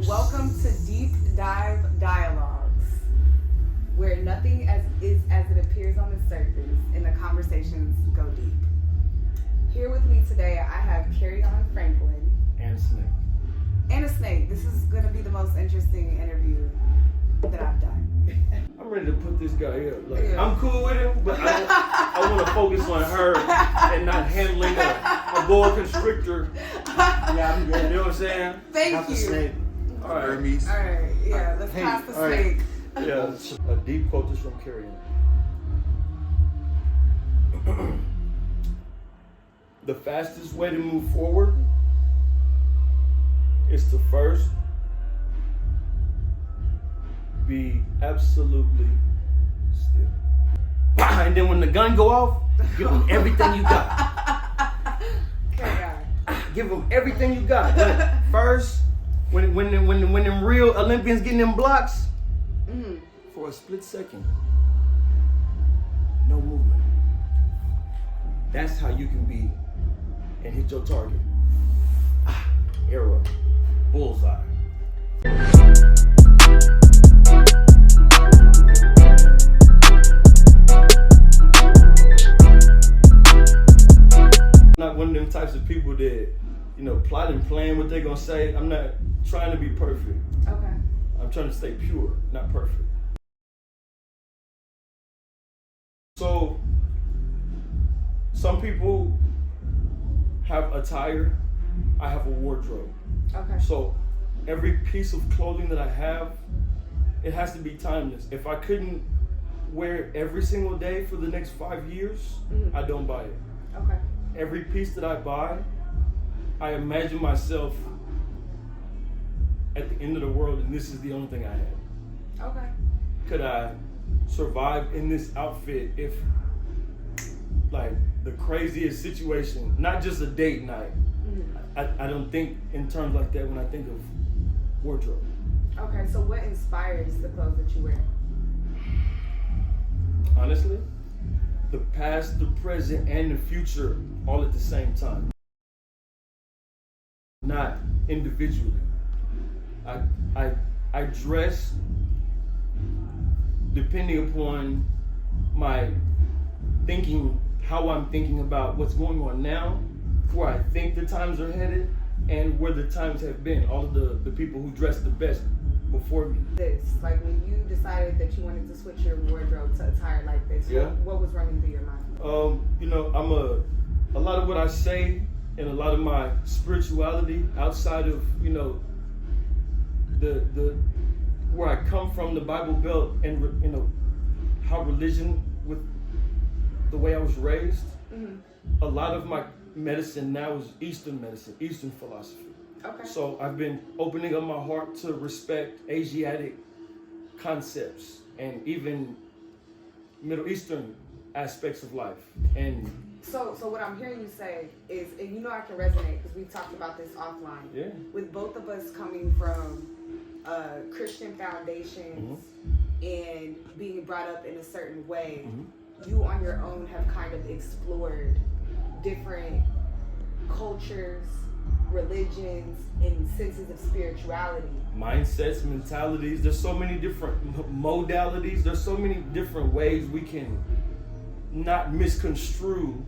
Welcome to Deep Dive Dialogues, where nothing is as it appears on the surface and the conversations go deep. Here with me today, I have Kerrion Franklin. And a snake. And a snake. This is going to be the most interesting interview that I've done. I'm ready to put this guy up. Yeah. I'm cool with him, but I want to focus on her and not handling a boa constrictor. Yeah, I'm good. You know what I'm saying? Thank Got the you. snake. All right. Hermes. All right, yeah, let's Hey, pass the all right. snake. Yeah, a deep quote is from Kerrion. The fastest way to move forward is to first be absolutely still. And then when the gun go off, give them everything you got. Kerrion. Give them everything you got. But first, when them real Olympians getting them blocks, for a split second, no movement. That's how you can be and hit your target. Arrow, bullseye. Not one of them types of people that, plot and plan what they're gonna say. I'm not trying to be perfect. Okay. I'm trying to stay pure, not perfect. So, some people have attire, I have a wardrobe. Okay. So, every piece of clothing that I have, it has to be timeless. If I couldn't wear it every single day for the next 5 years, I don't buy it. Okay. Every piece that I buy, I imagine myself at the end of the world and this is the only thing I have. Okay. Could I survive in this outfit if, like, the craziest situation, not just a date night? I don't think in terms like that when I think of wardrobe. Okay, so what inspires the clothes that you wear? Honestly, the past, the present, and the future all at the same time. Not individually. I dress depending upon my thinking, how I'm thinking about what's going on now, where I think the times are headed, and where the times have been. All of the people who dressed the best before me. This, like when you decided that you wanted to switch your wardrobe to attire like this, Yeah. what was running through your mind? I'm a lot of what I say and a lot of my spirituality outside of, the where I come from, the Bible Belt, and how religion, with the way I was raised, a lot of my medicine now is Eastern medicine, Eastern philosophy. Okay. So I've been opening up my heart to respect Asiatic concepts and even Middle Eastern aspects of life. And So what I'm hearing you say is, and I can resonate because we've talked about this offline. yeah, With both of us coming from Christian foundations and being brought up in a certain way, you on your own have kind of explored different cultures, religions, and senses of spirituality. mindsets, mentalities. There's so many different modalities. There's so many different ways we can not misconstrue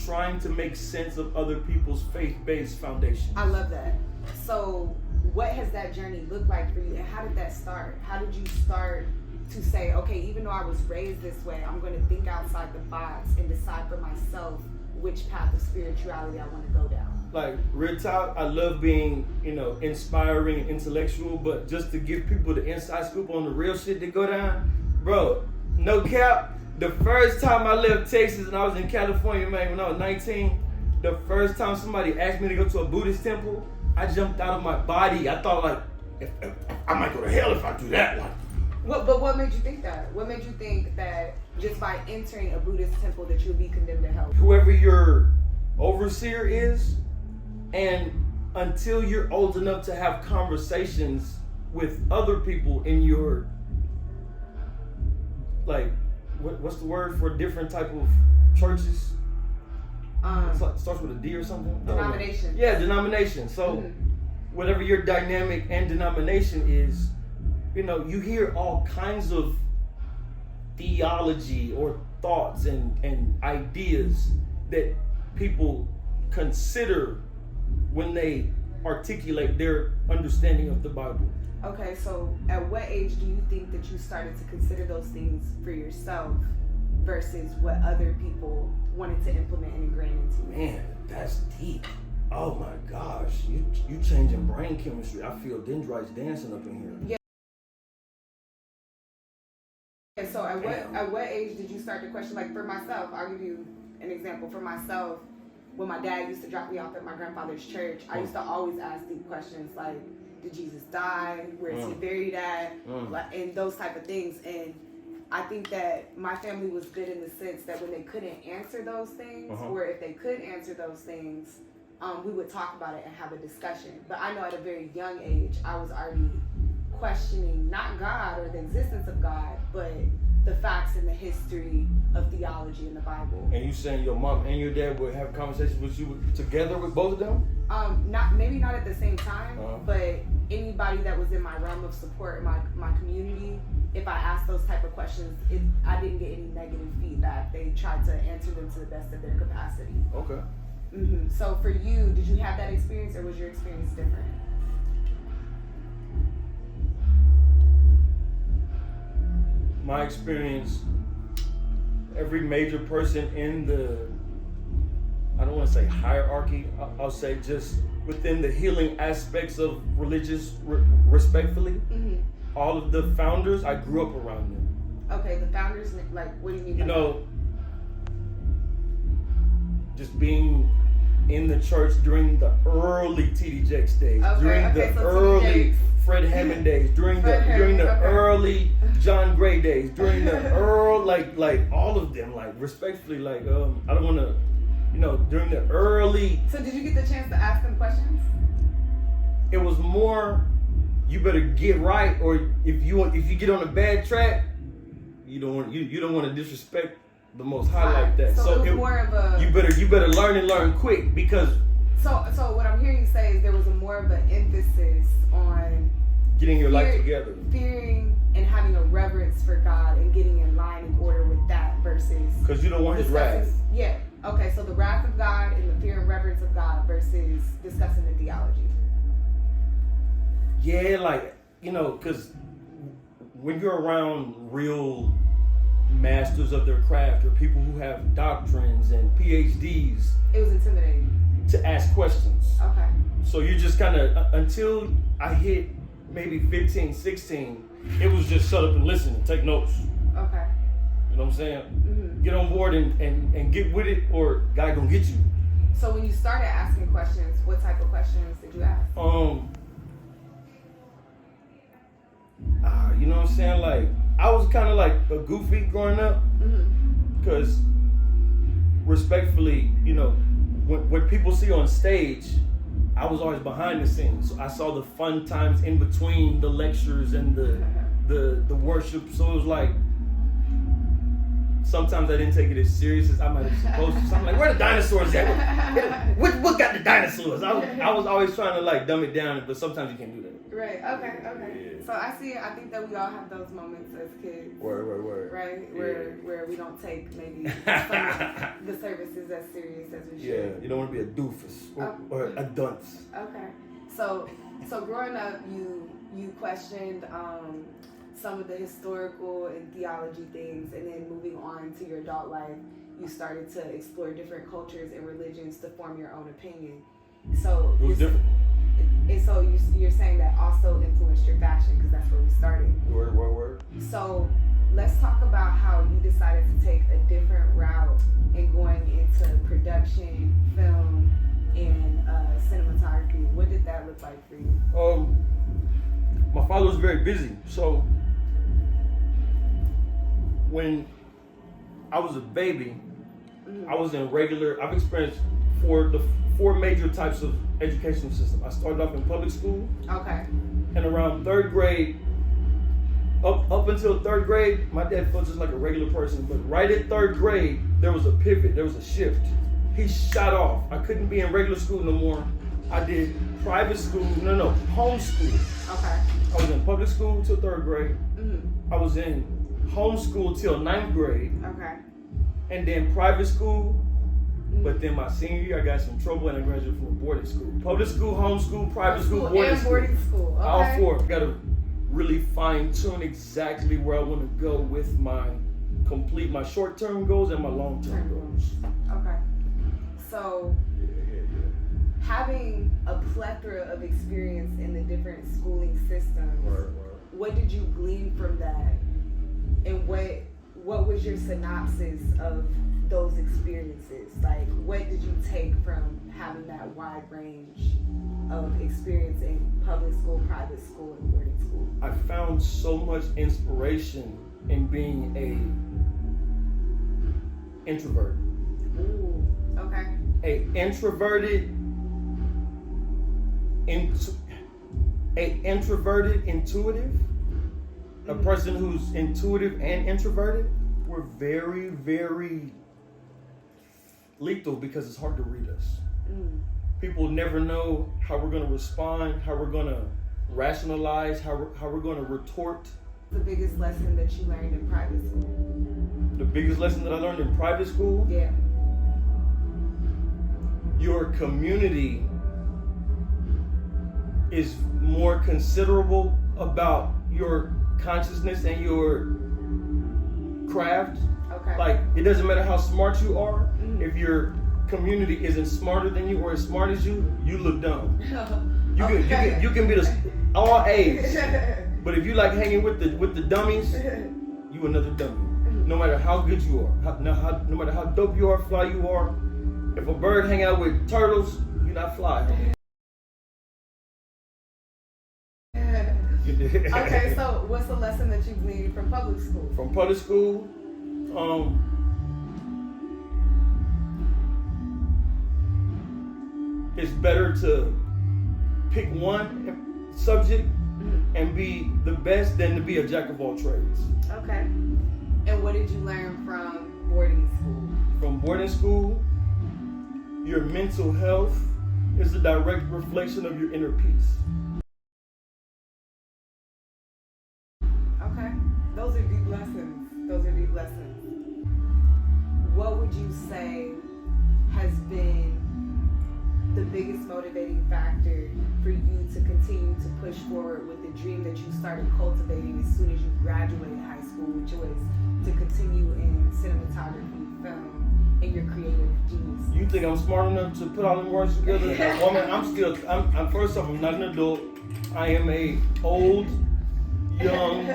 trying to make sense of other people's faith-based foundations. I love that. So what has that journey looked like for you, and how did that start? How did you start to say, okay, even though I was raised this way, I'm going to think outside the box and decide for myself which path of spirituality I want to go down? Like, real talk, I love being, inspiring and intellectual, but just to give people the inside scoop on the real shit that go down, bro, no cap, the first time I left Texas and I was in California, man, when I was 19, the first time somebody asked me to go to a Buddhist temple, I jumped out of my body. I thought, like, if I might go to hell if I do that. Like, But what made you think that? What made you think that just by entering a Buddhist temple that you'll be condemned to hell? whoever your overseer is, and until you're old enough to have conversations with other people in your, like, what's the word for a different type of churches? It starts with a D or something? Denomination. Yeah, denomination. So whatever your dynamic and denomination is, you know, you hear all kinds of theology or thoughts and ideas that people consider when they articulate their understanding of the Bible. Okay, so at what age do you think that you started to consider those things for yourself versus what other people wanted to implement and ingrain into you? Man, that's deep. Oh my gosh, you changing brain chemistry. I feel dendrites dancing up in here. Yeah. So at what age did you start to question? Like for myself, I'll give you an example. For myself, when my dad used to drop me off at my grandfather's church, I used to always ask deep questions like, did Jesus die? Where is he buried at? And those type of things. And I think that my family was good in the sense that when they couldn't answer those things, or if they could answer those things, we would talk about it and have a discussion. But I know at a very young age, I was already questioning not God or the existence of God, but the facts and the history of theology in the Bible. And you saying your mom and your dad would have conversations with you together with both of them? Maybe not at the same time, but anybody that was in my realm of support, my community, if I asked those type of questions, I didn't get any negative feedback. They tried to answer them to the best of their capacity. Okay. So for you, did you have that experience, or was your experience different? My experience, every major person in the, I don't want to say hierarchy, I'll say just within the healing aspects of religious, respectfully, all of the founders, I grew up around them. Okay, the founders, like, what do you mean? You know, just being in the church during the early TD Jakes days, during the early Fred Hammond days, during the early John Gray days, during the early like all of them, like respectfully, like I don't want to, you know, during the early. So did you get the chance to ask them questions? It was more, you better get right, or if you get on a bad track, you don't want to disrespect the Most High like that. So it was more of a, you better learn and learn quick, because so what I'm hearing you say is there was more of an emphasis on getting your life together, fearing and having a reverence for God and getting in line and order with that, versus because you don't want His wrath. Yeah. Okay. So the wrath of God and the fear and reverence of God versus discussing the theology. Yeah, like, you know, because when you're around real masters of their craft, or people who have doctrines and PhDs, it was intimidating to ask questions. Okay. So you just kind of, until I hit maybe 15, 16, it was just shut up and listen and take notes. Okay. You know what I'm saying? Get on board and get with it, or God gonna get you. So when you started asking questions, what type of questions did you ask? You know what I'm saying? Like, I was kind of like a goofy growing up, because respectfully, you know, what people see on stage, I was always behind the scenes. So I saw the fun times in between the lectures and the worship. So it was like, sometimes I didn't take it as serious as I might have supposed to. So I'm like, where the dinosaurs at? What got the dinosaurs? I was always trying to like dumb it down, but sometimes you can't do that. Right. Okay. Yeah. So I think that we all have those moments as kids. Word. Right. Where we don't take maybe some of the services as serious as we should. Yeah. You don't want to be a doofus or a dunce. Okay. So growing up, you questioned some of the historical and theology things, and then moving on to your adult life, you started to explore different cultures and religions to form your own opinion. So it was different. And so you're saying that also influenced your fashion, because that's where we started. Word. So let's talk about how you decided to take a different route in going into production, film, and cinematography. What did that look like for you? My father was very busy, so when I was a baby, I was in I've experienced four major types of educational system. I started off in public school. Okay. And around third grade, up until third grade, my dad felt just like a regular person. But right at third grade, there was a pivot, there was a shift. He shot off. I couldn't be in regular school no more. I did private school, homeschool. Okay. I was in public school till 3rd grade. Mm-hmm. I was in homeschool till 9th grade. Okay. And then private school. But then my senior year, I got some trouble and I graduated from a boarding school. Public school, homeschool, private school, boarding school. Okay. All four. Got to really fine tune exactly where I want to go with my short-term goals and my long-term goals. Okay. So, having a plethora of experience in the different schooling systems, what did you glean from that? And what was your synopsis of those experiences? Like, what did you take from having that wide range of experience in public school, private school, and boarding school? I found so much inspiration in being a introvert. Ooh, okay. A introverted, intuitive. A person who's intuitive and introverted, we're very, very lethal because it's hard to read us. People never know how we're going to respond, how we're going to rationalize, how we're going to retort. The biggest lesson that you learned in private school? The biggest lesson that I learned in private school? Yeah. Your community is more considerable about your consciousness and your craft. Okay. Like, it doesn't matter how smart you are. If your community isn't smarter than you or as smart as you look dumb. You can be all A's, but if you like hanging with the dummies, you another dummy. No matter how good you are, no matter how dope you are, fly you are. If a bird hang out with turtles, you're not fly. Okay, so what's the lesson that you gleaned from public school? From public school, it's better to pick one subject and be the best than to be a jack of all trades. Okay. And what did you learn from boarding school? From boarding school, your mental health is a direct reflection of your inner peace. Okay. Those are deep lessons. What would you say has been the biggest motivating factor for you to continue to push forward with the dream that you started cultivating as soon as you graduated high school, which was to continue in cinematography, film, and your creative genius? You think I'm smart enough to put all them words together? Woman, I'm first off, I'm not an adult. I am a old, young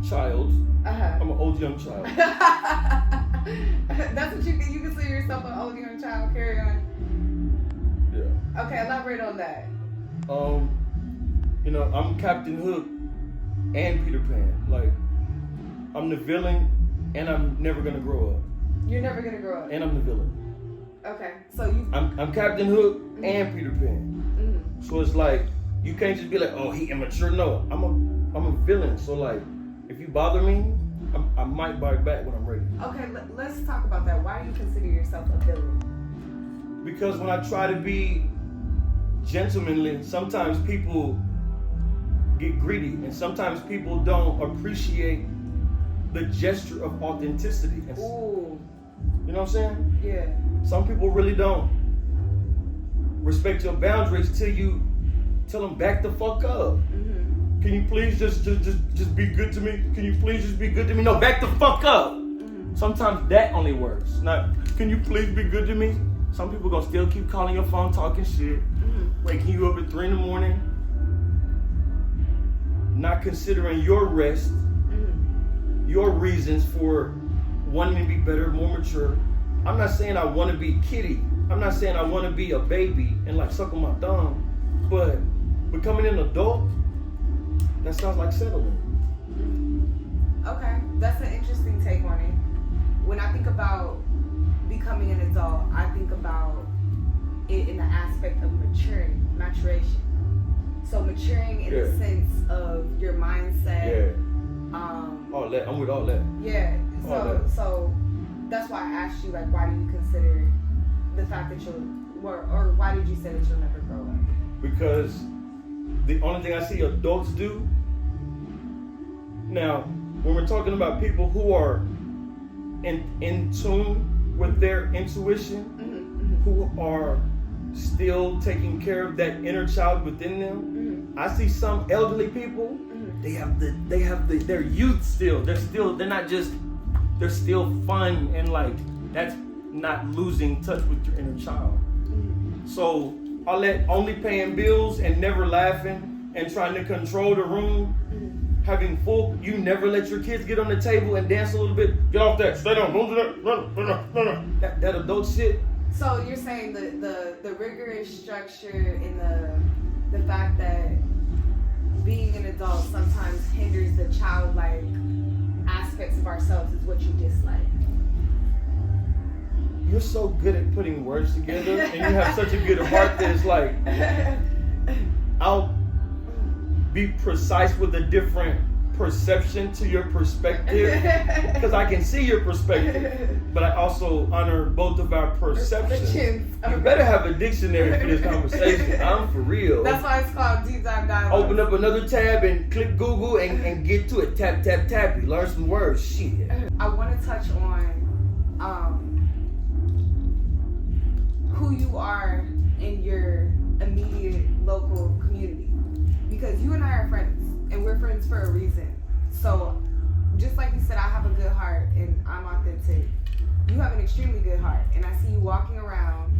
child. I'm an old, young child. That's what you consider yourself, an old, young child, Kerrion? Yeah. Okay, elaborate on that. I'm Captain Hook and Peter Pan. Like, I'm the villain and I'm never gonna grow up. You're never gonna grow up. And I'm the villain. Okay, so I'm Captain Hook and Peter Pan. So it's like, you can't just be like, oh, he immature. No, I'm a villain. So like, if you bother me, I might bite back when I'm ready. Okay, let's talk about that. Why do you consider yourself a villain? Because when I try to be gentlemanly, sometimes people get greedy, and sometimes people don't appreciate the gesture of authenticity. Ooh. You know what I'm saying? Yeah. Some people really don't respect your boundaries till you tell them back the fuck up. Can you please just be good to me? Can you please just be good to me? No, back the fuck up. Sometimes that only works. Not, can you please be good to me? Some people gonna still keep calling your phone, talking shit, waking you up at 3 a.m, not considering your rest, your reasons for wanting to be better, more mature. I'm not saying I want to be kitty. I'm not saying I want to be a baby and like suck on my thumb, but becoming an adult, that sounds like settling. Okay, that's an interesting take on it. When I think about becoming an adult, I think about it in the aspect of maturation. So maturing in the sense of your mindset. All that. I'm with all that. Yeah. So that's why I asked you, like, why do you consider the fact that you're Or why did you say that you'll never grow up? Because the only thing I see adults do now, when we're talking about people who are in tune with their intuition, who are still taking care of that inner child within them, I see some elderly people. They're youth still. They're still fun, and like that's not losing touch with your inner child. So all that only paying bills and never laughing and trying to control the room, having full, you never let your kids get on the table and dance a little bit. Get off that, stay down, don't do that, run. That adult shit. So you're saying the rigorous structure and the fact that being an adult sometimes hinders the childlike aspects of ourselves is what you dislike. You're so good at putting words together, and you have such a good heart that it's like, I'll be precise with a different perception to your perspective, because I can see your perspective, but I also honor both of our perceptions. Okay. You better have a dictionary for this conversation. I'm for real. That's why it's called Deep Dive Dialogue. Open up another tab and click Google and get to it. Tap, tap, tap. You learn some words. Shit. I want to touch on who you are in your immediate local community, because you and I are friends, and we're friends for a reason. So just like you said, I have a good heart and I'm authentic. You have an extremely good heart, and I see you walking around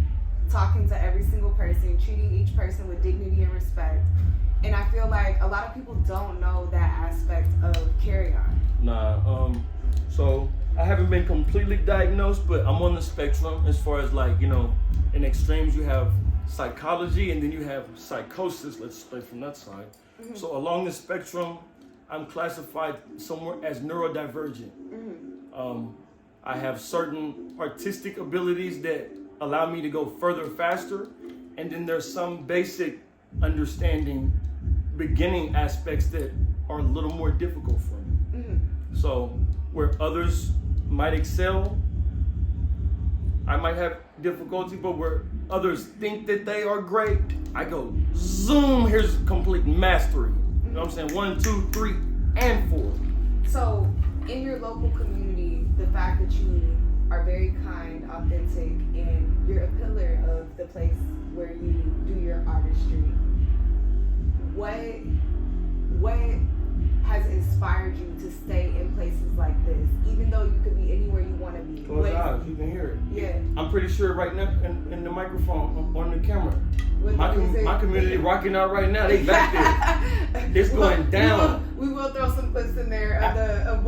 talking to every single person, treating each person with dignity and respect. And I feel like a lot of people don't know that aspect of Kerrion. Nah, so I haven't been completely diagnosed, but I'm on the spectrum as far as like, you know, in extremes you have psychology and then you have psychosis, let's play from that side. So along the spectrum, I'm classified somewhere as neurodivergent. I have certain artistic abilities that allow me to go further faster, and then there's some basic understanding, beginning aspects that are a little more difficult for me. So where others might excel, I might have difficulty, but where others think that they are great, I go zoom, here's complete mastery. You know what I'm saying? 1, 2, 3, and 4. So in your local community, the fact that you are very kind, authentic, and you're a pillar of the place where you do your artistry, what has inspired you to stay in places like this, even though you could be anywhere you want to be? Close your eyes, you can hear it. Yeah. I'm pretty sure right now in the microphone, on the camera, my community rocking out right now. They back there. It's going down. We will throw some clips in there of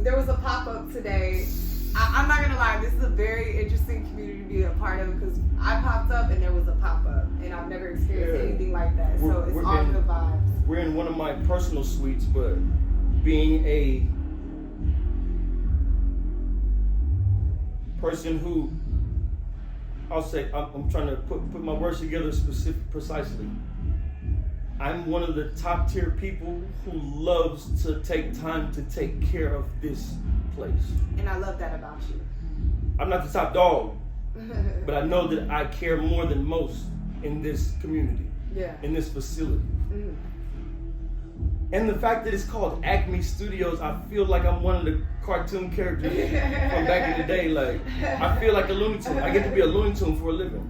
there was a pop-up today. I'm not gonna lie, this is a very interesting community to be a part of, because I popped up and there was a pop-up, and I've never experienced anything like that. So it's all good vibes. We're in one of my personal suites, but being a person who, I'll say, I'm trying to put my words together precisely. I'm one of the top tier people who loves to take time to take care of this place. And I love that about you. I'm not the top dog, but I know that I care more than most in this community, in this facility. And the fact that it's called Acme Studios, I feel like I'm one of the cartoon characters from back in the day. Like, I feel like a Looney Tune. I get to be a Looney Tune for a living.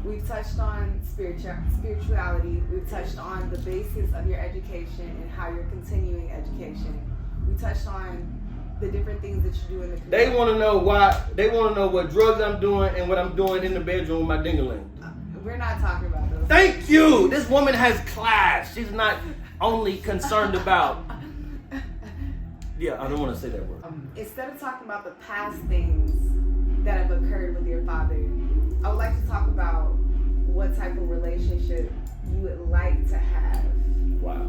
We've touched on spirituality. We've touched on the basis of your education and how you're continuing education. We touched on the different things that you do in the community. They want to know why. They want to know what drugs I'm doing and what I'm doing in the bedroom with my ding-a-ling. We're not talking about those. Thank you. This woman has class. She's not only concerned about. Yeah, I don't want to say that word. Instead of talking about the past things that have occurred with your father, I would like to talk about what type of relationship you would like to have. Wow.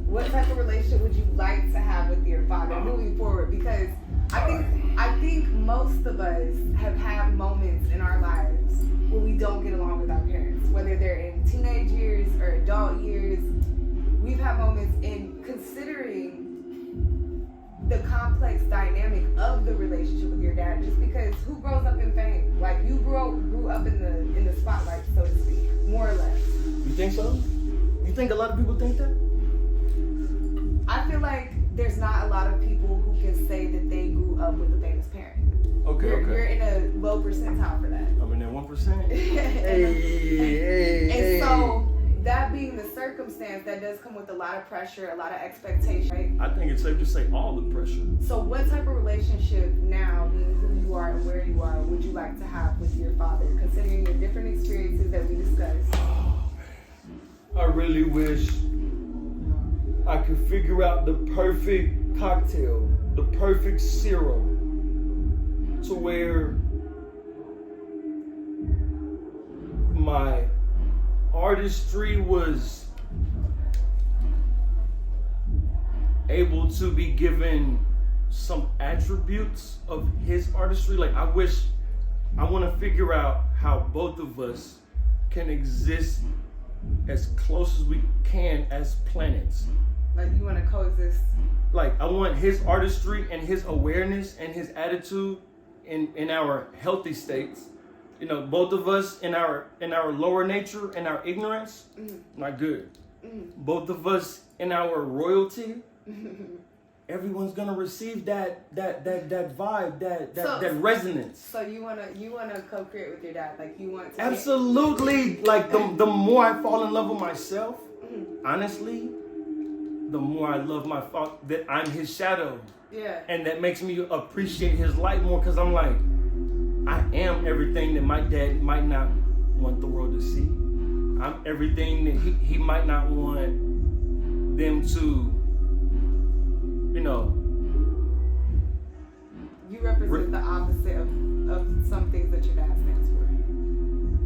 What type of relationship would you like to have with your father moving forward? Because I think most of us have had moments in our lives where we don't get along with our parents, whether they're in teenage years or adult years. We've had moments in considering the complex dynamic of the relationship with your dad, just because who grows up in fame? Like, you grew up in the spotlight, so to speak, more or less. You think so? You think a lot of people think that? I feel like there's not a lot of people who can say that they grew up with a famous parent. Okay, You're in a low percentile for that. I'm in that 1%. And so, that being the circumstance, that does come with a lot of pressure, a lot of expectation, right? I think it's safe to say all the pressure. So what type of relationship now, being who you are and where you are, would you like to have with your father, considering your different experiences that we discussed? Oh, man. I really wish I could figure out the perfect cocktail, the perfect serum, to where my artistry was able to be given some attributes of his artistry. Like, I want to figure out how both of us can exist as close as we can as planets. Like, you want to coexist? Like, I want his artistry and his awareness and his attitude in our healthy states. You know, both of us in our lower nature and our ignorance, not good. Both of us in our royalty, everyone's gonna receive that vibe, that resonance. So you wanna co-create with your dad, like you want to. Absolutely. Like the more I fall in love with myself, honestly, the more I love my father. That I'm his shadow. Yeah. And that makes me appreciate his light more, because I'm like, I am everything that my dad might not want the world to see. I'm everything that he might not want them to, you know. You represent the opposite of some things that your dad stands for.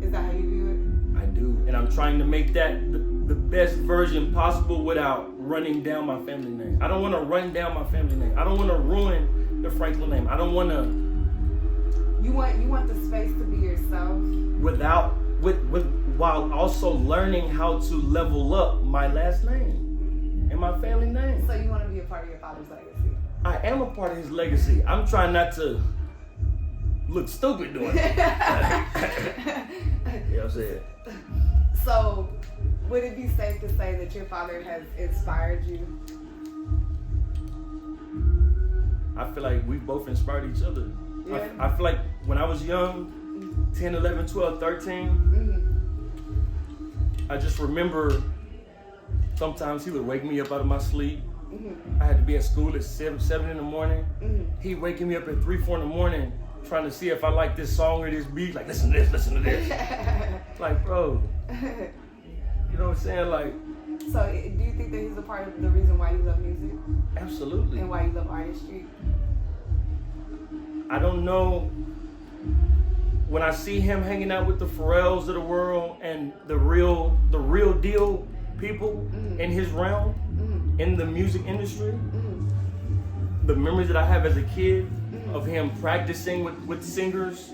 Is that how you view it? I do. And I'm trying to make that the best version possible without running down my family name. I don't want to run down my family name. I don't want to ruin the Franklin name. I don't want to. You want the space to be yourself while also learning how to level up my last name and my family name. So you want to be a part of your father's legacy? I am a part of his legacy. I'm trying not to look stupid doing it. You know what I'm saying? So, would it be safe to say that your father has inspired you? I feel like we both inspired each other. Yeah. I feel like when I was young, 10, 11, 12, 13, I just remember sometimes he would wake me up out of my sleep. I had to be at school at 7 in the morning. He waking me up at 3, 4 in the morning, trying to see if I like this song or this beat. Like, listen to this. Like, bro, you know what I'm saying? Like, so do you think that he's a part of the reason why you love music? Absolutely. And why you love artistry? I don't know. When I see him hanging out with the Pharrells of the world and the real deal people in his realm, in the music industry, the memories that I have as a kid of him practicing with singers,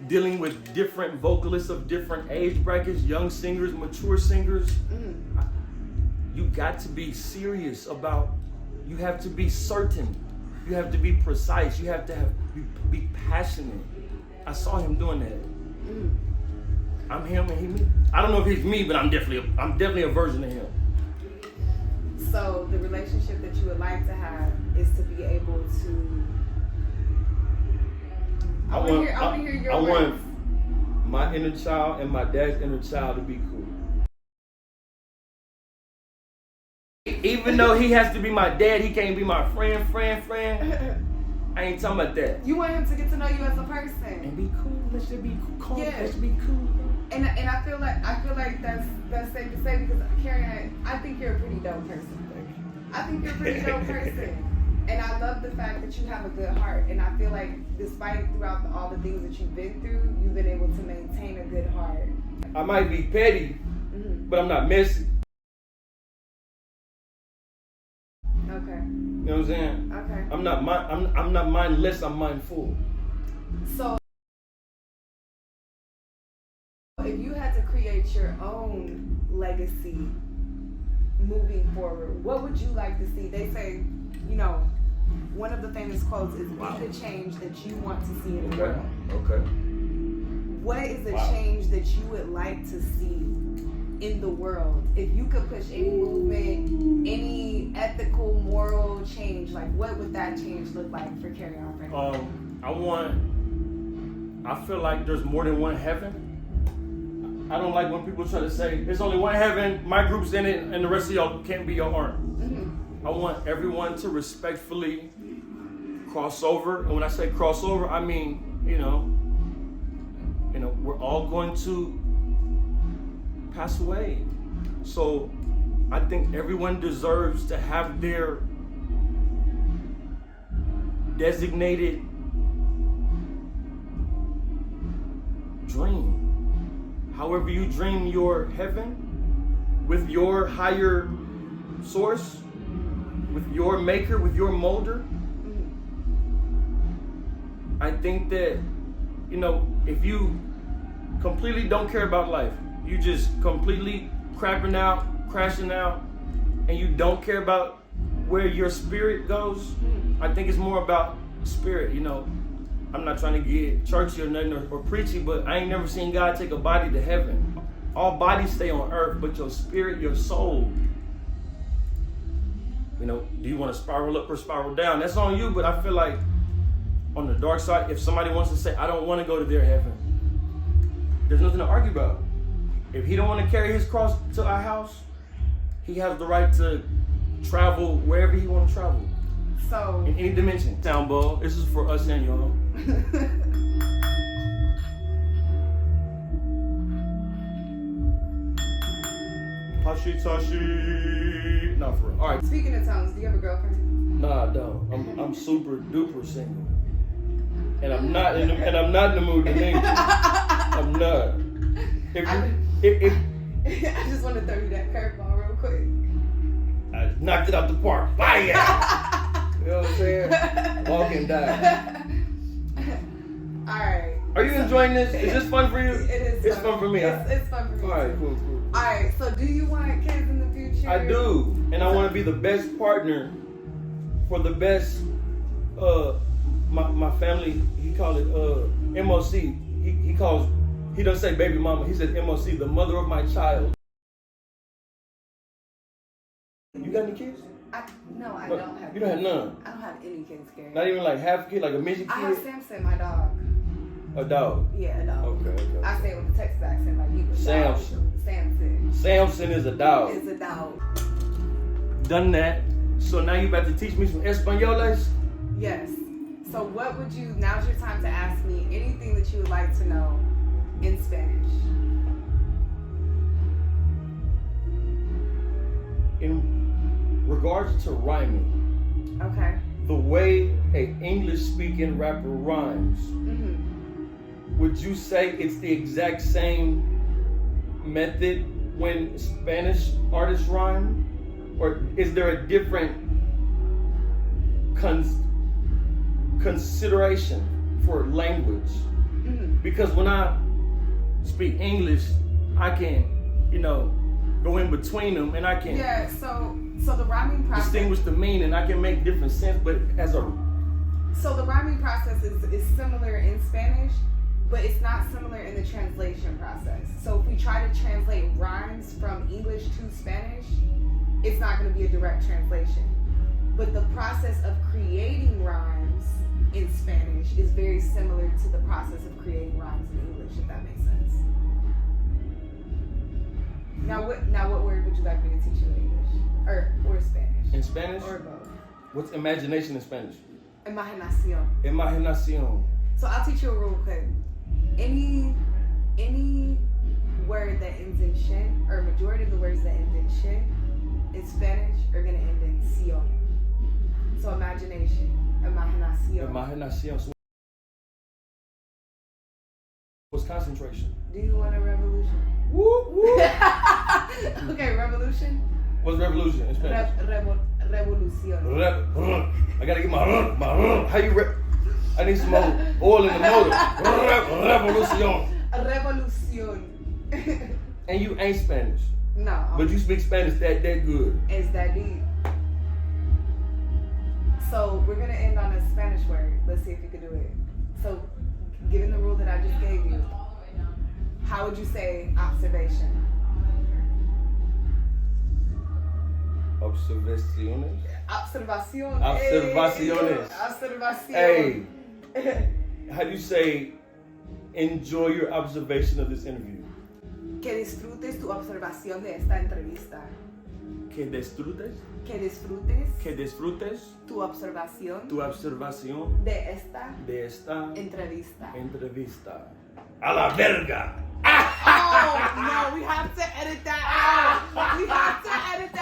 dealing with different vocalists of different age brackets, young singers, mature singers, you got to be serious about, you have to be certain, you have to be precise, you have to be passionate. I saw him doing that. I'm him and he me. I don't know if he's me, but I'm definitely a version of him. So the relationship that you would like to have is to be able to. I want to hear your words. Want my inner child and my dad's inner child to be cool. Even though he has to be my dad, he can't be my friend. I ain't talking about that. You want him to get to know you as a person and be cool. Let's just be cool. Yeah. Let's be cool. And I feel like that's safe to say, because Kerrion, I think you're a pretty dope person. I think you're a pretty dope person. And I love the fact that you have a good heart. And I feel like despite throughout all the things that you've been through, you've been able to maintain a good heart. I might be petty, but I'm not messy. Okay. You know what I'm saying? Okay. I'm not mindless, I'm mindful. So if you had to create your own legacy, moving forward? What would you like to see? They say, one of the famous quotes is, "Be the change that you want to see in the world." Okay. What is a change that you would like to see in the world? If you could push any movement, any ethical, moral change, like what would that change look like for Kerrion Franklin? I feel like there's more than one heaven. I don't like when people try to say, there's only one heaven, my group's in it, and the rest of y'all can't be your arm. I want everyone to respectfully cross over. And when I say cross over, I mean, we're all going to pass away. So I think everyone deserves to have their designated dream. However you dream your heaven, with your higher source, with your maker, with your molder. I think that, if you completely don't care about life, you just completely crashing out, and you don't care about where your spirit goes, I think it's more about spirit. I'm not trying to get churchy or nothing or preachy, but I ain't never seen God take a body to heaven. All bodies stay on earth, but your spirit, your soul, do you want to spiral up or spiral down? That's on you, but I feel like on the dark side, if somebody wants to say, I don't want to go to their heaven, there's nothing to argue about. If he don't want to carry his cross to our house, he has the right to travel wherever he want to travel. So in any dimension. Sound ball, this is for us and y'all. Tashi. Not for real. All right. Speaking of tongues, do you have a girlfriend? Nah, I don't. I'm super duper single, and I'm not in the mood to mingle. I'm not. I just want to throw you that curveball real quick. I knocked it out the park. Fire! You know what I'm saying? Walk and die. All right. Are you enjoying this? Is this fun for you? It is. It's fun for me. It's fun for me. All right, cool. All right. So, do you want kids in the future? I do, and I want to be the best partner for the best. My family. He called it MOC. He doesn't say baby mama. He says MOC, the mother of my child. You got any kids? No, I don't have. You don't have none. I don't have any kids, Gary. Not even like half a kid, like a midget kid. I have Samson, my dog. A dog. Yeah, a dog. Okay. I say it with a Texas accent, like you. Samson. Samson is a dog. Is a dog. Done that. So now you about to teach me some Españoles? Yes. So what would you? Now's your time to ask me anything that you would like to know in Spanish. In regards to rhyming, okay, the way a English-speaking rapper rhymes, would you say it's the exact same method when Spanish artists rhyme, or is there a different consideration for language? Because when I speak English, I can, go in between them, and I can so the rhyming process distinguish the meaning. I can make different sense, but so the rhyming process is similar in Spanish, but it's not similar in the translation process. So if we try to translate rhymes from English to Spanish, it's not going to be a direct translation. But the process of creating rhymes in Spanish is very similar to the process of creating rhymes in English, if that makes sense. Now what word would you like me to teach you in English? Or Spanish? In Spanish? Or both. What's imagination in Spanish? Imaginación. Imaginación. So I'll teach you a rule quick. Any word that ends in shin, or majority of the words that end in shin in Spanish are gonna end in sion. So imagination, imaginación. Imaginación. So what's concentration? Do you want a revolution? Woo, woo. Okay, revolution. What's revolution in Spanish? Revolución. I gotta get my how you I need some more oil in the motor. Revolution. Revolución. And you ain't Spanish. No. But you speak Spanish that good. It's that deep. So we're gonna end on a Spanish word. Let's see if you can do it. So, given the rule that I just gave you, how would you say observation? Observaciones. Observación. Observaciones. Observación. Hey, how do you say enjoy your observation of this interview? Que disfrutes tu observación de esta entrevista. Que disfrutes. Que disfrutes Que disfrutes tu observación tu observación de esta entrevista. entrevista. A la verga. Oh, no, we have to edit that out. We have to edit